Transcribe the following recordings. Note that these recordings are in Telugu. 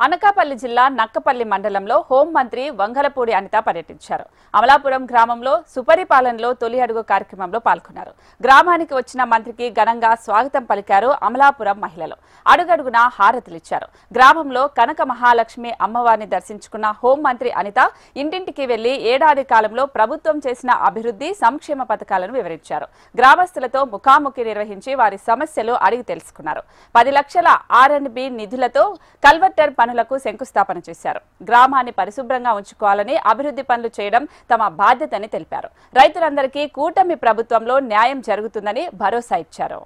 అనకాపల్లి జిల్లా నక్కపల్లి మండలంలో హోంమంత్రి వంగలపూడి అనిత పర్యటించారు. అమలాపురం గ్రామంలో సుపరిపాలనలో తొలి అడుగు కార్యక్రమంలో పాల్గొన్నారు. గ్రామానికి వచ్చిన మంత్రికి ఘనంగా స్వాగతం పలికారు అమలాపురం మహిళలు. అడుగడుగునా హారతులిచ్చారు. గ్రామంలో కనక మహాలక్ష్మి అమ్మవారిని దర్శించుకున్న హోంమంత్రి అనిత ఇంటింటికి వెళ్లి ఏడాది కాలంలో ప్రభుత్వం చేసిన అభివృద్ధి సంక్షేమ పథకాలను వివరించారు. గ్రామస్తులతో ముఖాముఖి నిర్వహించి వారి సమస్యలు అడిగి తెలుసుకున్నారు. 10 లక్షల R&B నిధులతో కల్వర్టర్ పనులకు శంకుస్థాపన చేశారు. గ్రామాన్ని పరిశుభ్రంగా ఉంచుకోవాలని, అభివృద్ధి పనులు చేయడం తమ బాధ్యతని తెలిపారు. రైతులందరికీ కూటమి ప్రభుత్వంలో న్యాయం జరుగుతుందని భరోసా ఇచ్చారు.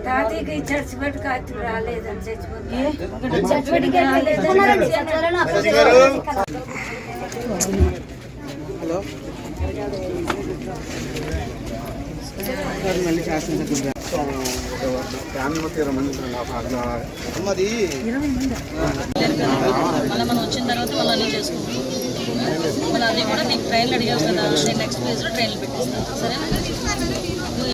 తాతయ్యకి చచ్చిపెట్టి కాచి రాలేదని చచ్చిపోతే మనం వచ్చిన తర్వాత మళ్ళీ చేసుకుంటాం. మళ్ళీ అది కూడా నీకు ట్రైన్లు అడిగావు కదా, నెక్స్ట్ ప్లేస్లో ట్రైన్లు పెట్టిస్తాను. సరేనా?